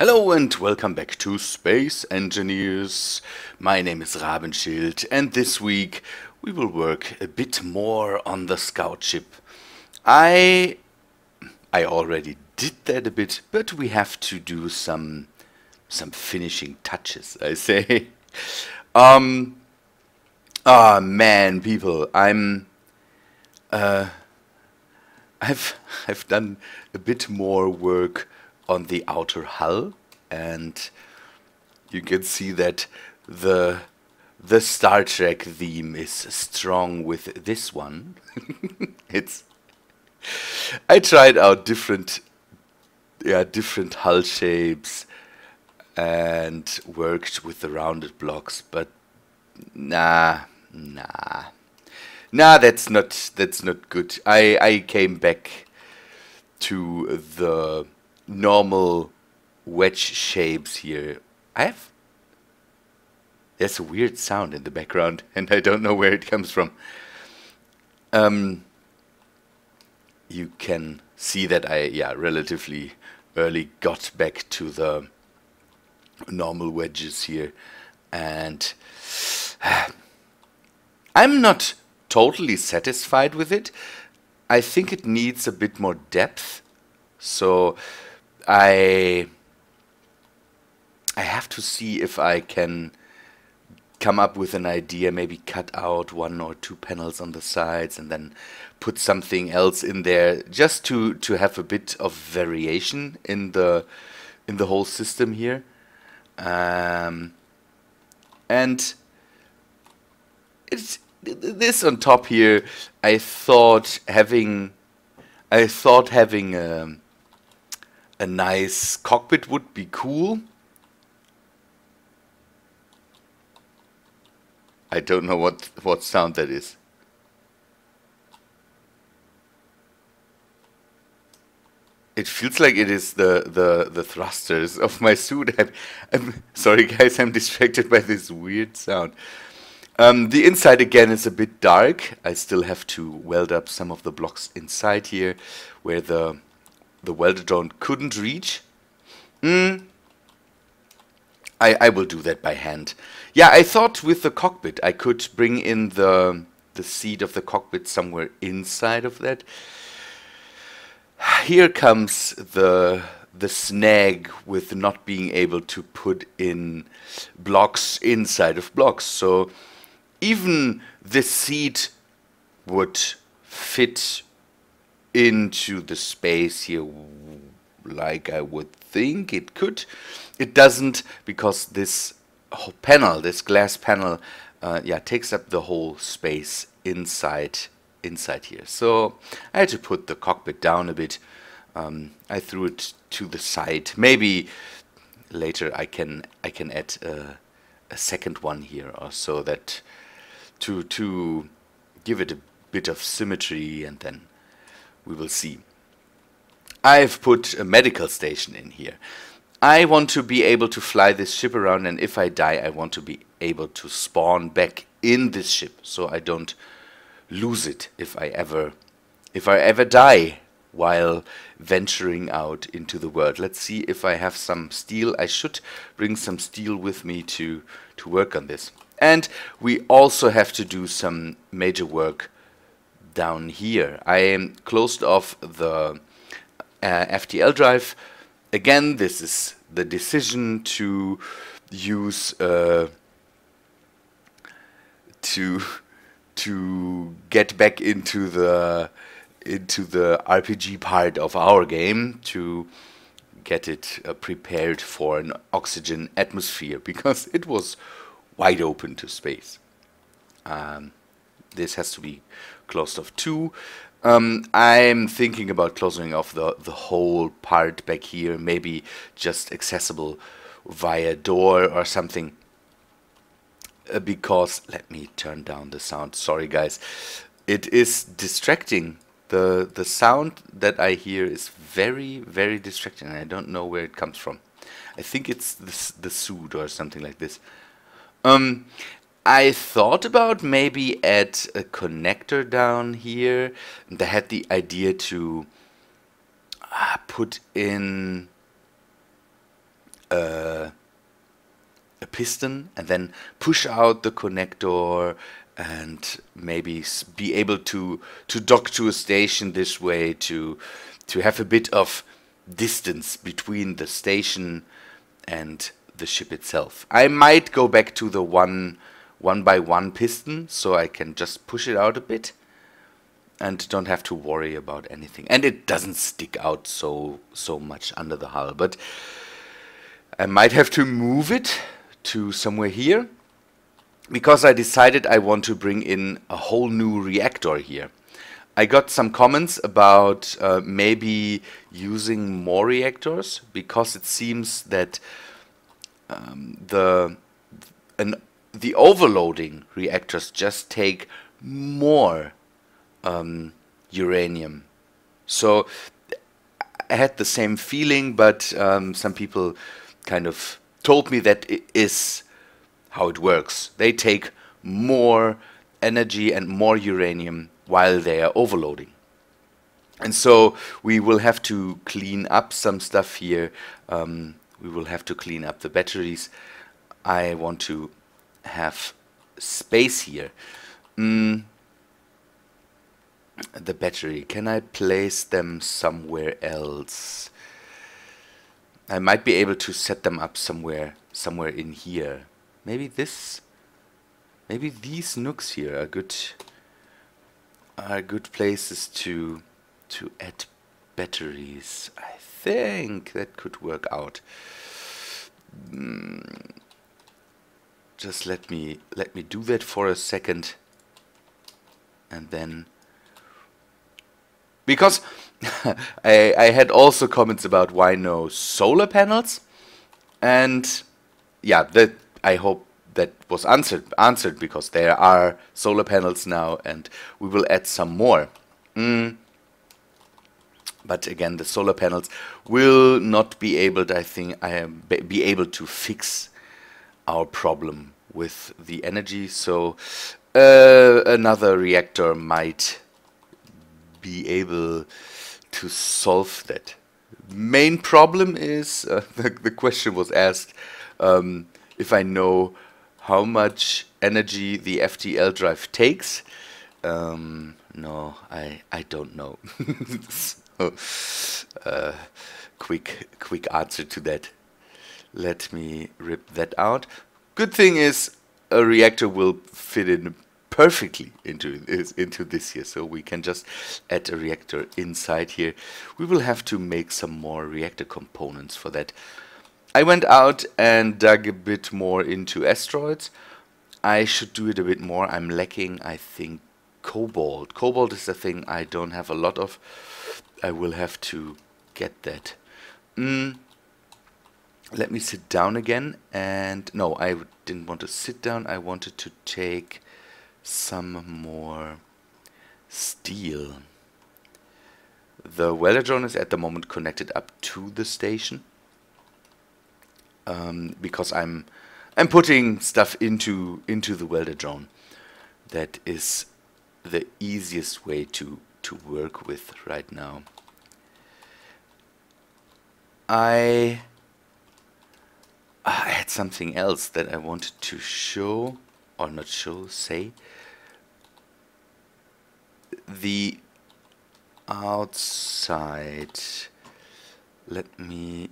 Hello and welcome back to Space Engineers. My name is Rabenschild and this week we will work a bit more on the scout ship. I already did that a bit, but we have to do some finishing touches, I say. Man, people, I've done a bit more work on the outer hull, and you can see that the Star Trek theme is strong with this one. I tried out different hull shapes and worked with the rounded blocks, but nah, that's not good. I came back to the normal wedge shapes here. There's a weird sound in the background and I don't know where it comes from. You can see that I relatively early got back to the normal wedges here, and I'm not totally satisfied with it. I think it needs a bit more depth, so I have to see if I can come up with an idea, maybe cut out 1 or 2 panels on the sides and then put something else in there, just to have a bit of variation in the whole system here. And this on top here, I thought having a nice cockpit would be cool. I don't know what sound that is. It feels like it is the thrusters of my suit. I'm sorry guys, I'm distracted by this weird sound. The inside again is a bit dark. I still have to weld up some of the blocks inside here where the welder drone couldn't reach. I will do that by hand. Yeah, I thought with the cockpit I could bring in the seat of the cockpit somewhere inside of that. Here comes the snag with not being able to put in blocks inside of blocks. So even this seat would fit into the space here like I would think it could. It doesn't, because this whole panel, this glass panel, takes up the whole space inside here. So I had to put the cockpit down a bit. I threw it to the side. Maybe later I can add a second one here, or so, that to give it a bit of symmetry, and then we will see. I've put a medical station in here. I want to be able to fly this ship around, and if I die I want to be able to spawn back in this ship, so I don't lose it if I ever die while venturing out into the world. Let's see if I have some steel. I should bring some steel with me to work on this. And we also have to do some major work down here. I closed off the FTL drive. Again, this is the decision to use to get back into the RPG part of our game, to get it prepared for an oxygen atmosphere, because it was wide open to space. This has to be closed off too. I'm thinking about closing off the whole part back here, maybe just accessible via door or something. Because, let me turn down the sound, sorry guys, it is distracting. The sound that I hear is very, very distracting, and I don't know where it comes from. I think it's the suit or something like this. I thought about maybe add a connector down here, and I had the idea to put in a piston and then push out the connector and maybe be able to dock to a station this way to have a bit of distance between the station and the ship itself. I might go back to the one by one piston so I can just push it out a bit and don't have to worry about anything. And it doesn't stick out so much under the hull, but I might have to move it to somewhere here because I decided I want to bring in a whole new reactor here. I got some comments about maybe using more reactors because it seems that the overloading reactors just take more uranium. So I had the same feeling, but some people kind of told me that it is how it works. They take more energy and more uranium while they are overloading. And so we will have to clean up some stuff here. We will have to clean up the batteries. I want to have space here. The battery, can I place them somewhere else? I might be able to set them up somewhere in here. Maybe these nooks here are good places to add batteries. I think that could work out. Just let me do that for a second, and then because I had also comments about why no solar panels, and yeah, that I hope that was answered because there are solar panels now, and we will add some more. But again, the solar panels will not be able to, I think, be able to fix our problem with the energy. So another reactor might be able to solve that. Main problem is the question was asked if I know how much energy the FTL drive takes. No, I don't know. So, quick answer to that. Let me rip that out. Good thing is a reactor will fit in perfectly into this here, so we can just add a reactor inside here. We will have to make some more reactor components for that. I went out and dug a bit more into asteroids. I should do it a bit more. I'm lacking, I think, cobalt. Cobalt is the thing I don't have a lot of. I will have to get that. Let me sit down again. And no, I didn't want to sit down. I wanted to take some more steel. The welder drone is at the moment connected up to the station. Because I'm putting stuff into the welder drone. That is the easiest way to work with right now. I had something else that I wanted to show, or not show, say. The outside. Let me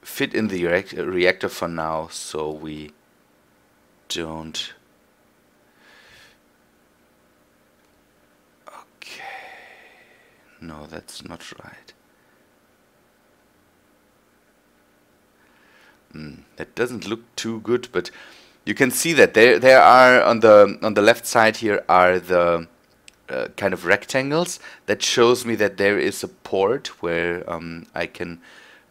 fit in the reactor for now, so we don't. Okay. No, that's not right. That doesn't look too good, but you can see that there are on the left side here are the kind of rectangles that shows me that there is a port where I can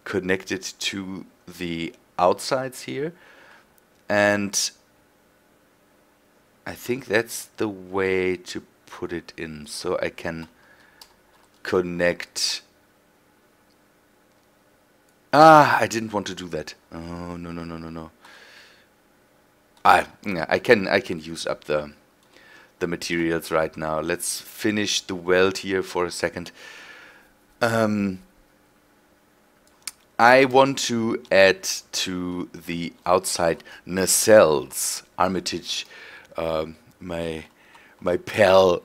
connect it to the outsides here, and I think that's the way to put it in, so I can connect. I didn't want to do that. Oh, no. Yeah, I can use up the materials right now. Let's finish the weld here for a second. I want to add to the outside nacelles. Armitage, my pal,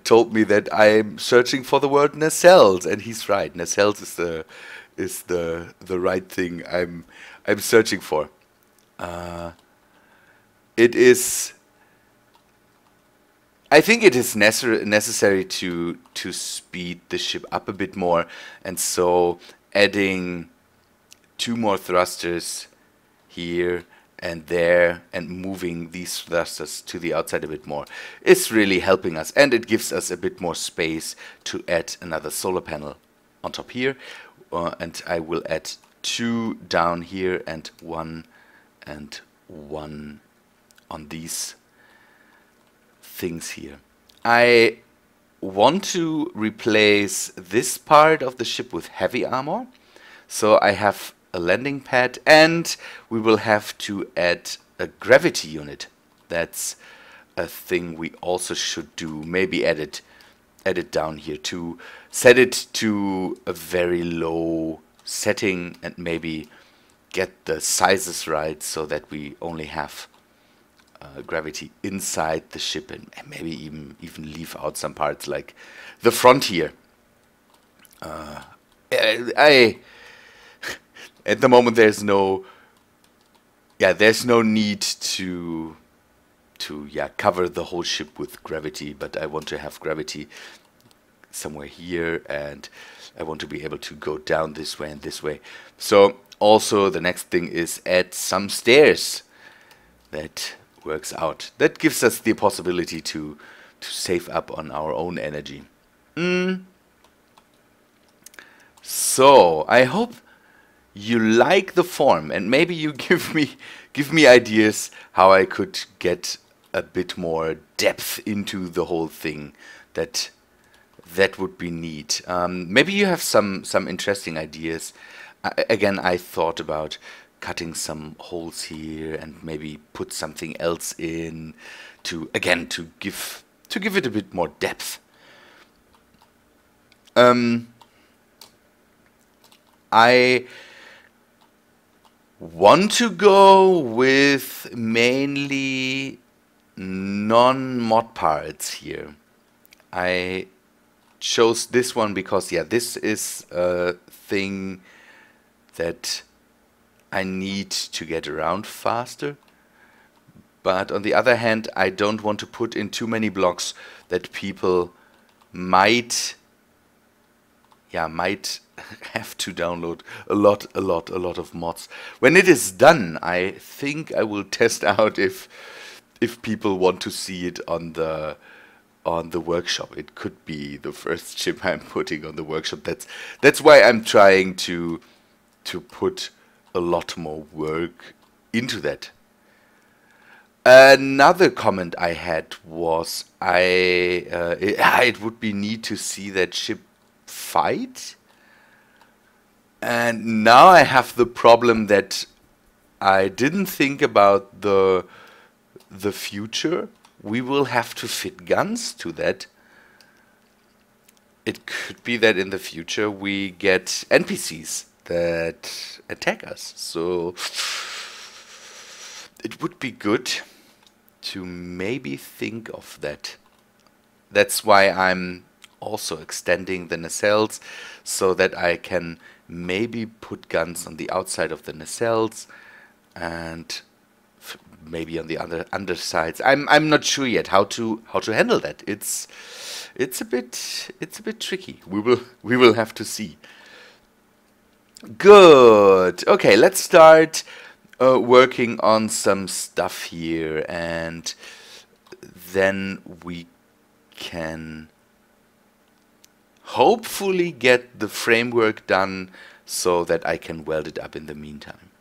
told me that I'm searching for the word nacelles, and he's right. Nacelles is the right thing I'm searching for. It is. I think it is necessary to speed the ship up a bit more, and so adding 2 more thrusters here and there and moving these thrusters to the outside a bit more is really helping us, and it gives us a bit more space to add another solar panel on top here, and I will add 2 down here and 1 on these things here. I want to replace this part of the ship with heavy armor, so I have a landing pad, and we will have to add a gravity unit. That's a thing we also should do. Maybe add it down here to set it to a very low setting, and maybe get the sizes right so that we only have gravity inside the ship, and maybe even leave out some parts like the front here. At the moment there's no need to cover the whole ship with gravity, but I want to have gravity somewhere here, and I want to be able to go down this way and this way. So also the next thing is add some stairs. That works out. That gives us the possibility to save up on our own energy. So I hope you like the form, and maybe you give me ideas how I could get a bit more depth into the whole thing. That would be neat. Maybe you have some interesting ideas. Again, I thought about cutting some holes here and maybe put something else in to give it a bit more depth. I want to go with mainly non-mod parts here. I chose this one because this is a thing that I need to get around faster. But on the other hand, I don't want to put in too many blocks that people might have to download a lot of mods. When it is done, I think I will test out if people want to see it on the workshop. It could be the first chip I'm putting on the workshop. That's why I'm trying to put a lot more work into that. Another comment I had was it would be neat to see that ship fight. And now I have the problem that I didn't think about the future. We will have to fit guns to that. It could be that in the future we get NPCs that attack us. So it would be good to maybe think of that. That's why I'm also extending the nacelles so that I can maybe put guns on the outside of the nacelles and maybe on the undersides. I'm not sure yet how to handle that. It's a bit tricky. We will have to see. Good. Okay, let's start working on some stuff here, and then we can hopefully get the framework done so that I can weld it up in the meantime.